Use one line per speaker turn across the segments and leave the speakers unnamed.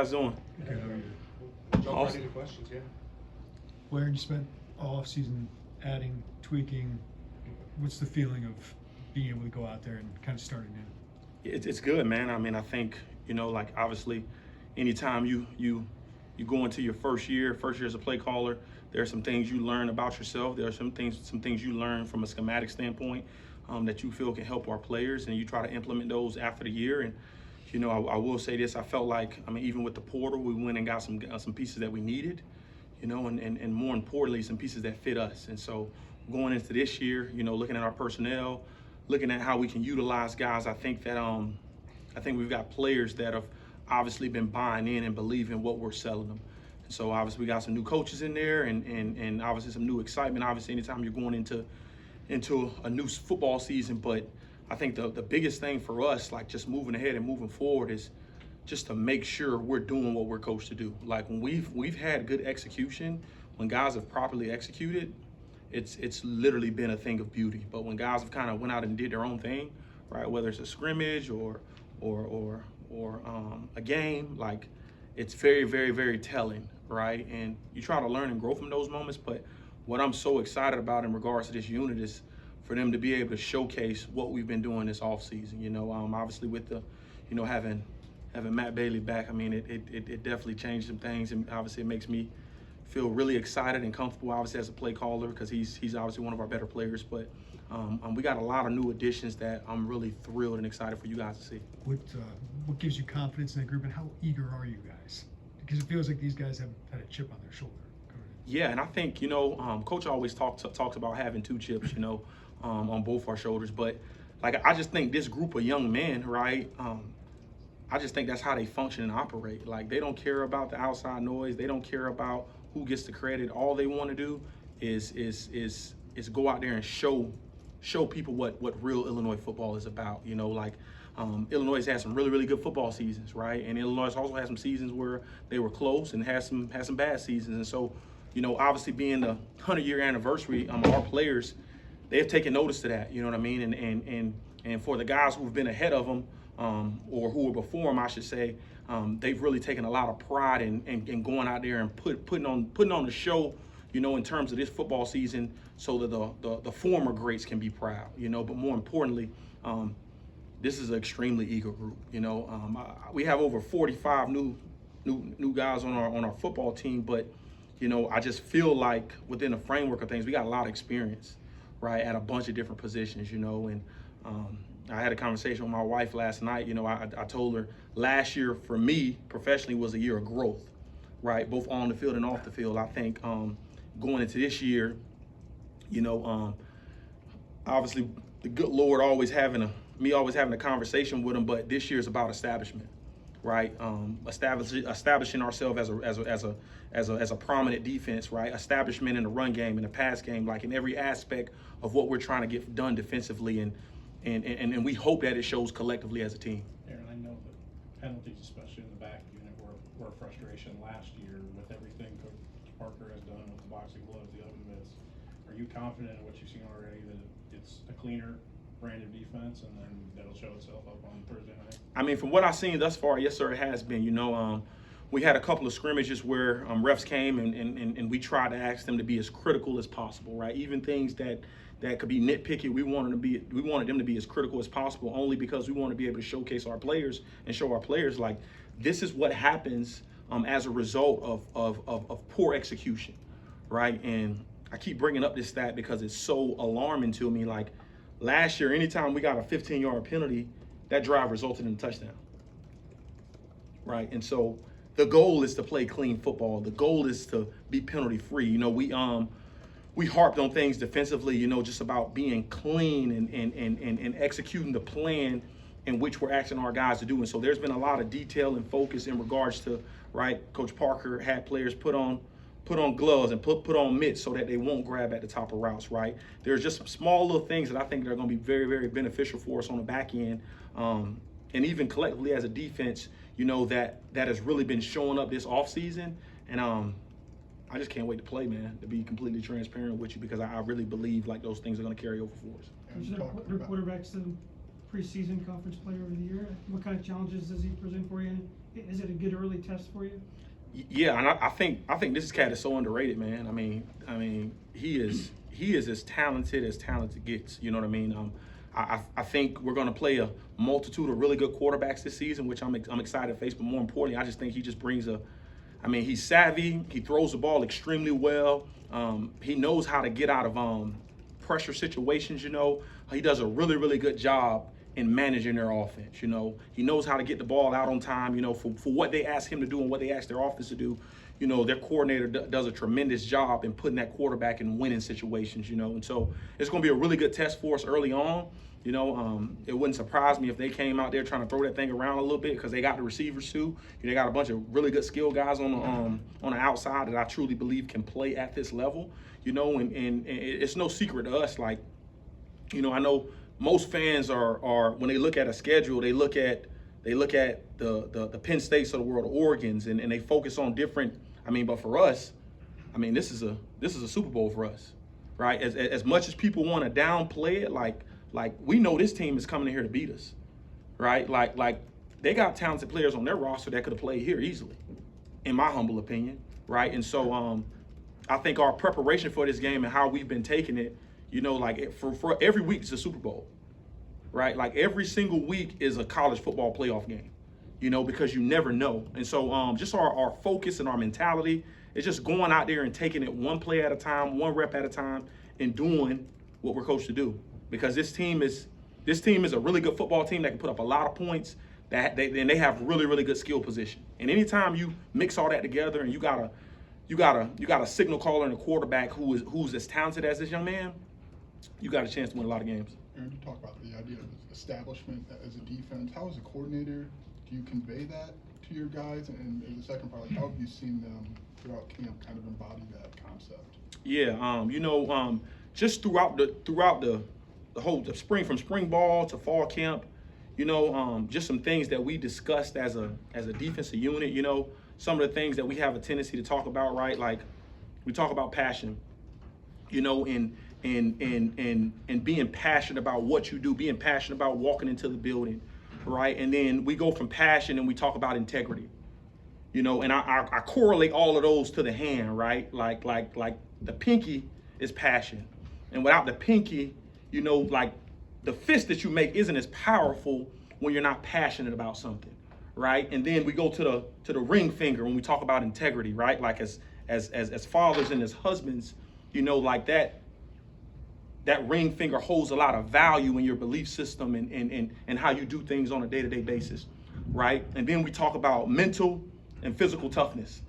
guys doing?
Okay, how are you?
Jump right
Awesome.
into questions, yeah.
Blair, you spent all off season adding, tweaking. What's the feeling of being able to go out there and kind of start again?
It's good, man. I mean, I think, like obviously, anytime you go into your first year as a play caller, there are some things you learn about yourself. There are some things you learn from a schematic standpoint that you feel can help our players, and you try to implement those after the year. And I will say this: I felt like, I mean, even with the portal, we went and got some pieces that we needed, and more importantly, some pieces that fit us. And so going into this year, looking at our personnel, looking at how we can utilize guys, I think we've got players that have obviously been buying in and believing what we're selling them. And so obviously we got some new coaches in there, and obviously some new excitement. Obviously, anytime you're going into a new football season, but I think the biggest thing for us, like just moving ahead and moving forward, is just to make sure we're doing what we're coached to do. Like when we've had good execution, when guys have properly executed, it's literally been a thing of beauty. But when guys have kind of went out and did their own thing, right? Whether it's a scrimmage or a game, like it's very, very, very telling, right? And you try to learn and grow from those moments. But what I'm so excited about in regards to this unit is for them to be able to showcase what we've been doing this offseason. Obviously with the, having Matt Bailey back, I mean, it definitely changed some things, and obviously it makes me feel really excited and comfortable, obviously as a play caller, because he's obviously one of our better players. But we got a lot of new additions that I'm really thrilled and excited for you guys to see.
What gives you confidence in the group, and how eager are you guys? Because it feels like these guys have had a chip on their shoulder.
Yeah, and I think, Coach always talks about having two chips, on both our shoulders. But like, I just think this group of young men, right? I just think that's how they function and operate. Like, they don't care about the outside noise. They don't care about who gets the credit. All they want to do is go out there and show people what real Illinois football is about. Illinois has had some really, really good football seasons, right? And Illinois also had some seasons where they were close and had some bad seasons. And so, obviously being the 100-year anniversary, our players, they have taken notice to that. You know what I mean? And for the guys who've been ahead of them, or who were before them, I should say, they've really taken a lot of pride in going out there and putting on the show, in terms of this football season, so that the former greats can be proud, But more importantly, this is an extremely eager group. We have over 45 new guys on our football team, but I just feel like within the framework of things, we got a lot of experience, right, at a bunch of different positions, and I had a conversation with my wife last night. I told her last year for me professionally was a year of growth, right, both on the field and off the field. I think going into this year, obviously the good Lord always having a conversation with him, but this year is about establishment, right? Establishing ourselves as a prominent defense, right? Establishment in the run game, in the pass game, like in every aspect of what we're trying to get done defensively, and we hope that it shows collectively as a team.
Aaron, I know the penalties, especially in the back unit, were a frustration last year with everything Coach Parker has done with the boxing gloves, the oven mitts. Are you confident in what you've seen already that it's a cleaner brand of defense, and then that'll show itself up on Thursday night?
I mean, from what I've seen thus far, yes, sir, it has been. We had a couple of scrimmages where refs came and we tried to ask them to be as critical as possible, right? Even things that could be nitpicky, we wanted them to be as critical as possible, only because we want to be able to showcase our players and show our players, like, this is what happens as a result of poor execution, right? And I keep bringing up this stat because it's so alarming to me. Like, last year, anytime we got a 15-yard penalty, that drive resulted in a touchdown, right? And so the goal is to play clean football. The goal is to be penalty-free. We harped on things defensively, just about being clean and executing the plan in which we're asking our guys to do. And so there's been a lot of detail and focus in regards to, right, Coach Parker had players put on gloves and put on mitts so that they won't grab at the top of routes, right? There's just some small little things that I think that are going to be very, very beneficial for us on the back end, and even collectively as a defense, that has really been showing up this offseason. And I just can't wait to play, man, to be completely transparent with you, because I really believe like those things are going to carry over for us.
Your quarterback's the preseason conference player of the year. What kind of challenges does he present for you
Is it a good early test for you?
Yeah, and I think this cat is so underrated, man. I mean, he is as talented gets. You know what I mean? I think we're going to play a multitude of really good quarterbacks this season, which I'm excited to face. But more importantly, I just think he just brings a. I mean, he's savvy. He throws the ball extremely well. He knows how to get out of pressure situations. You know, he does a really good job in managing their offense. You know, he knows how to get the ball out on time, you know, for what they ask him to do and what they ask their offense to do. You know, their coordinator does a tremendous job in putting that quarterback in winning situations, you know. And so it's going to be a really good test for us early on. You know, it wouldn't surprise me if they came out there trying to throw that thing around a little bit because they got the receivers too. They got a bunch of really good skill guys on the outside that I truly believe can play at this level. You know, and it's no secret to us. Like, you know, I know most fans are when they look at a schedule, they look at the Penn States of the world, Oregons, and they focus on different. I mean, but for us, I mean, this is a Super Bowl for us, right? As much as people want to downplay it, like we know this team is coming in here to beat us, right? Like they got talented players on their roster that could have played here easily, in my humble opinion, right? And so I think our preparation for this game and how we've been taking it, you know, like for every week is a Super Bowl, right? Like every single week is a college football playoff game, you know, because you never know. And so just our focus and our mentality is just going out there and taking it one play at a time, one rep at a time, and doing what we're coached to do. Because this team is a really good football team that can put up a lot of points. And they have really good skill position. And anytime you mix all that together and you got a signal caller and a quarterback who's as talented as this young man, you got a chance to win a lot of games.
Aaron, you talk about the idea of establishment as a defense. How, as a coordinator, do you convey that to your guys? And the second part, like, how have you seen them throughout camp kind of embody that concept?
Yeah, you know, just throughout the whole spring, from spring ball to fall camp, you know, just some things that we discussed as a defensive unit. You know, some of the things that we have a tendency to talk about, right? Like we talk about passion, you know, and being passionate about what you do, being passionate about walking into the building, right? And then we go from passion and we talk about integrity, you know, and I correlate all of those to the hand, right? Like the pinky is passion, and without the pinky, you know, like the fist that you make isn't as powerful when you're not passionate about something, right? And then we go to the ring finger when we talk about integrity, right? Like as fathers and as husbands, you know, like that ring finger holds a lot of value in your belief system and how you do things on a day-to-day basis, right? And then we talk about mental and physical toughness,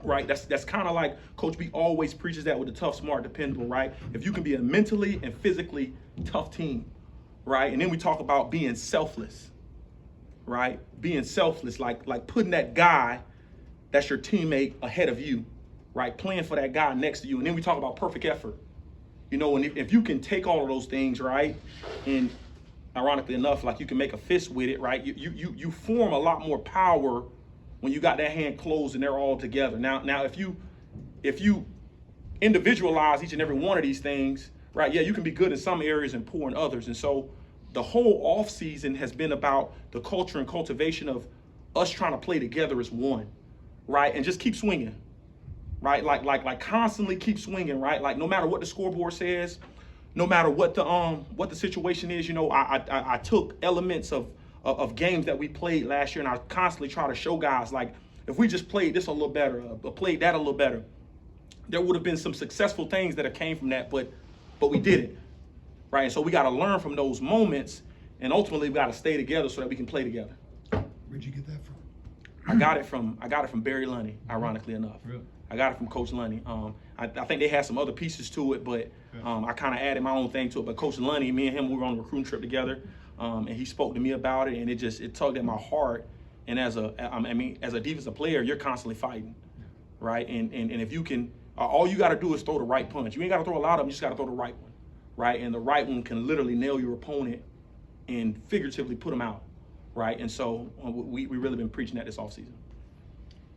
right? That's kind of like Coach B always preaches that with the tough, smart, dependable, right? If you can be a mentally and physically tough team, right? And then we talk about being selfless, right? Being selfless, like putting that guy that's your teammate ahead of you, right? Playing for that guy next to you. And then we talk about perfect effort. You know, and if you can take all of those things, right, and ironically enough, like you can make a fist with it, right? You form a lot more power when you got that hand closed and they're all together. Now, if you individualize each and every one of these things, right? Yeah, you can be good in some areas and poor in others. And so the whole off season has been about the culture and cultivation of us trying to play together as one, right? And just keep swinging. Right, like constantly keep swinging, right? Like no matter what the scoreboard says, no matter what the situation is, you know, I took elements of games that we played last year, and I constantly try to show guys like if we just played this a little better, played that a little better, there would have been some successful things that have came from that, but we didn't, right? And so we got to learn from those moments, and ultimately we got to stay together so that we can play together.
Where'd you get that from?
I got it from Barry Lunny, ironically enough.
Really?
I got it from Coach Lunny. I think they had some other pieces to it, but I kind of added my own thing to it. But Coach Lunny, me and him, we were on a recruiting trip together, and he spoke to me about it, and it tugged at my heart. And as a defensive player, you're constantly fighting, right? And if you can, all you got to do is throw the right punch. You ain't got to throw a lot of them. You just got to throw the right one, right? And the right one can literally nail your opponent and figuratively put them out, right? And so we really been preaching that this offseason.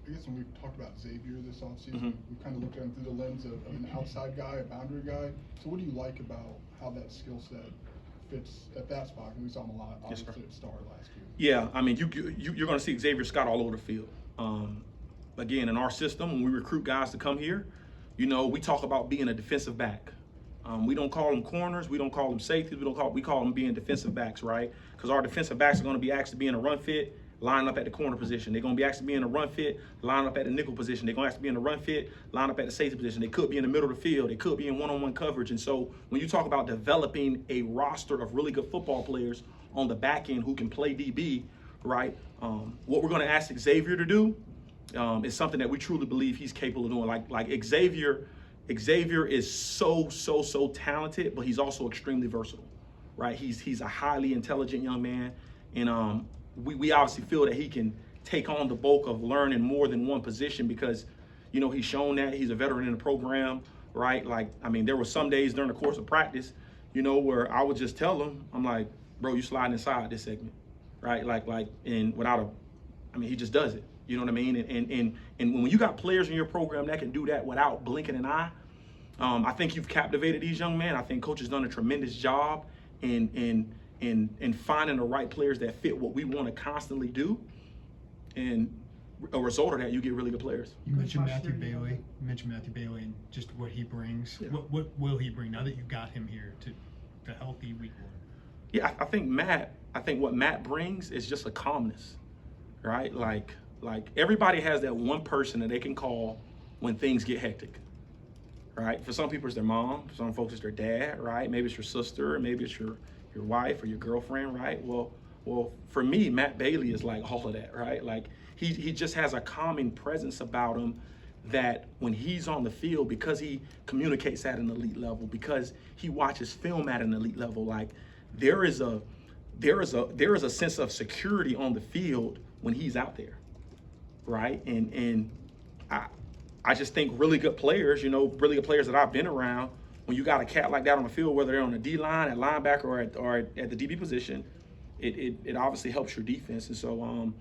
I guess when we've talked about Xavier this offseason, we've kind of looked at him through the lens of an outside guy, a boundary guy. So what do you like about how that skill set fits at that spot? Because we saw him a lot,
Yes, sir.
obviously, at Star last year.
Yeah, I mean, you're going to see Xavier Scott all over the field. Again, in our system, when we recruit guys to come here, we talk about being a defensive back. We don't call them corners. We don't call them safeties. We call them being defensive backs, right? Because our defensive backs are going to be actually being a run fit, line up at the corner position. They're going to be actually being a run fit, line up at the nickel position. They're going to actually be in a run fit, line up at the safety position. They could be in the middle of the field. They could be in one-on-one coverage. And so when you talk about developing a roster of really good football players on the back end who can play DB, right? What we're going to ask Xavier to do is something that we truly believe he's capable of doing. Like Xavier is so talented, but he's also extremely versatile, right? He's a highly intelligent young man, and we obviously feel that he can take on the bulk of learning more than one position because, he's shown that he's a veteran in the program, right? Like, I mean, there were some days during the course of practice, where I would just tell him, I'm like, bro, you sliding inside this segment, right? And he just does it. You know what I mean? And when you got players in your program that can do that without blinking an eye, I think you've captivated these young men. I think coach has done a tremendous job in finding the right players that fit what we want to constantly do. And a result of that, you get really good players.
You mentioned Matthew Bailey. And just what he brings.
Yeah.
What will he bring now that you got him here to healthy week one?
Yeah, I think what Matt brings is just a calmness, right? Like everybody has that one person that they can call when things get hectic, right? For some people it's their mom, for some folks it's their dad, right? Maybe it's your sister, maybe it's your wife or your girlfriend, right? Well, for me, Matt Bailey is like all of that, right? Like he just has a calming presence about him that when he's on the field, because he communicates at an elite level, because he watches film at an elite level, like there is a sense of security on the field when he's out there, right? And I just think really good players, really good players that I've been around, when you got a cat like that on the field, whether they're on the D line, at linebacker, or at the DB position, it obviously helps your defense. And so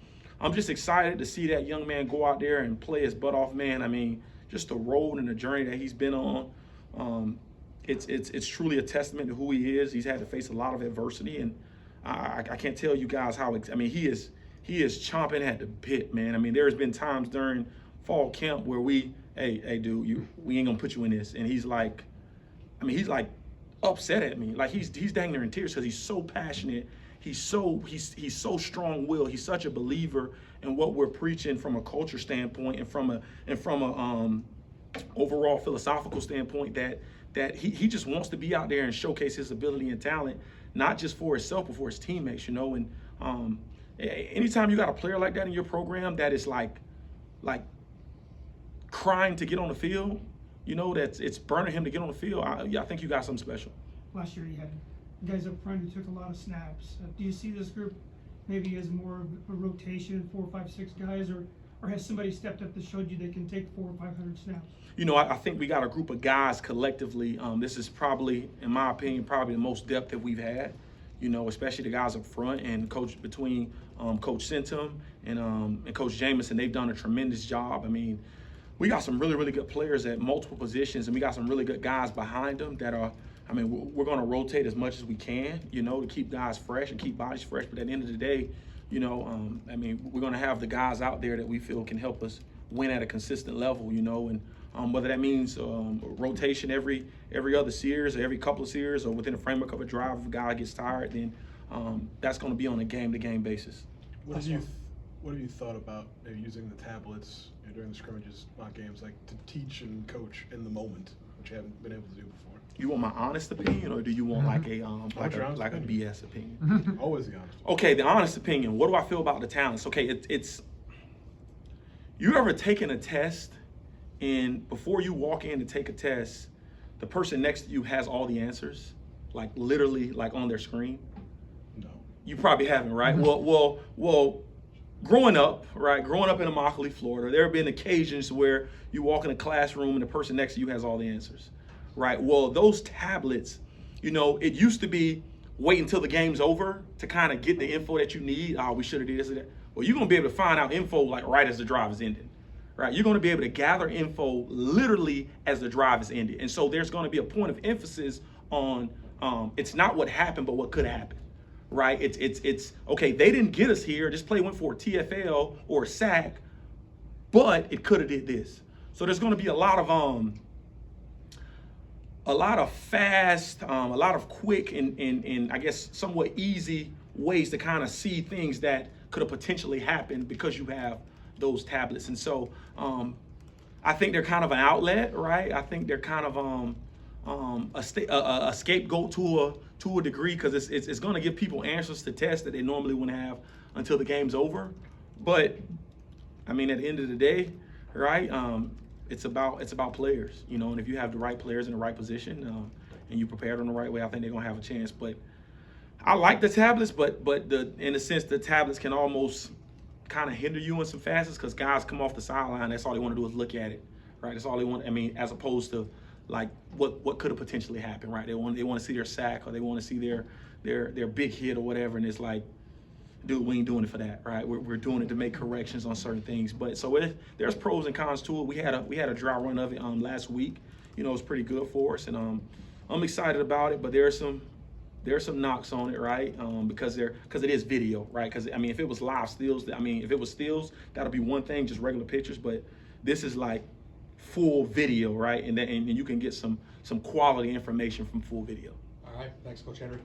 I'm just excited to see that young man go out there and play his butt off, man. I mean, just the road and the journey that he's been on. It's truly a testament to who he is. He's had to face a lot of adversity, and I can't tell you guys how. He is chomping at the bit, man. I mean, there's been times during fall camp where hey, dude, we ain't gonna put you in this, and he's like upset at me. Like he's dang near in tears because he's so passionate. He's so strong-willed. He's such a believer in what we're preaching from a culture standpoint and from a overall philosophical standpoint that he just wants to be out there and showcase his ability and talent, not just for himself but for his teammates. And anytime you got a player like that in your program that is like crying to get on the field, that it's burning him to get on the field, I think you got something special.
Last year you had guys up front who took a lot of snaps. Do you see this group maybe as more of a rotation, 4, 5, 6 guys, or has somebody stepped up that showed you they can take 400 or 500 snaps?
I think we got a group of guys collectively. This is probably, in my opinion, probably the most depth that we've had. Especially the guys up front and Coach Centum and Coach Jamison. They've done a tremendous job. I mean, we got some really, really good players at multiple positions, and we got some really good guys behind them that are. I mean, we're going to rotate as much as we can, to keep guys fresh and keep bodies fresh. But at the end of the day, we're going to have the guys out there that we feel can help us win at a consistent level, and whether that means rotation every other series or every couple of series or within the framework of a drive, if a guy gets tired, then that's going to be on a game-to-game basis.
What have you thought about maybe using the tablets during the scrimmages, mock games, like to teach and coach in the moment, which you haven't been able to do before?
You want my honest opinion, or do you want like a BS opinion?
Always the honest.
Okay, the honest opinion. What do I feel about the talents? Okay, it's you ever taken a test, and before you walk in to take a test, the person next to you has all the answers, like literally, like on their screen?
No.
You probably haven't, right? Well. Growing up in Immokalee, Florida, there have been occasions where you walk in a classroom and the person next to you has all the answers, right? Well, those tablets, it used to be wait until the game's over to kind of get the info that you need. Oh, we should have did this or that. Well, you're going to be able to find out info like right as the drive is ending, right? You're going to be able to gather info literally as the drive is ended. And so there's going to be a point of emphasis on It's not what happened, but what could happen, right? It's okay. They didn't get us here. This play went for a TFL or a sack, but it could have did this. So there's going to be a lot of fast, a lot of quick and I guess somewhat easy ways to kind of see things that could have potentially happened because you have those tablets. And so I think they're kind of an outlet, right? I think they're kind of a scapegoat to a degree, because it's going to give people answers to tests that they normally wouldn't have until the game's over. But I mean, at the end of the day, right? It's about players, you know, and if you have the right players in the right position and you prepare them the right way, I think they're gonna have a chance. But I like the tablets, but in a sense, the tablets can almost kind of hinder you in some facets, because guys come off the sideline, that's all they want to do is look at it, right? That's all they want. I mean, as opposed to like what could have potentially happened, right? They want to see their sack, or they want to see their big hit or whatever, and it's like, dude, we ain't doing it for that, right? We're doing it to make corrections on certain things. But so there's pros and cons to it. We had a dry run of it last week. You know, it was pretty good for us, and I'm excited about it. But there's some knocks on it, right? Because it is video, right? Because I mean, if it was live stills, if it was stills, that'll be one thing, just regular pictures. But this is like full video, right? And you can get some quality information from full video.
All right, thanks, Coach Henry.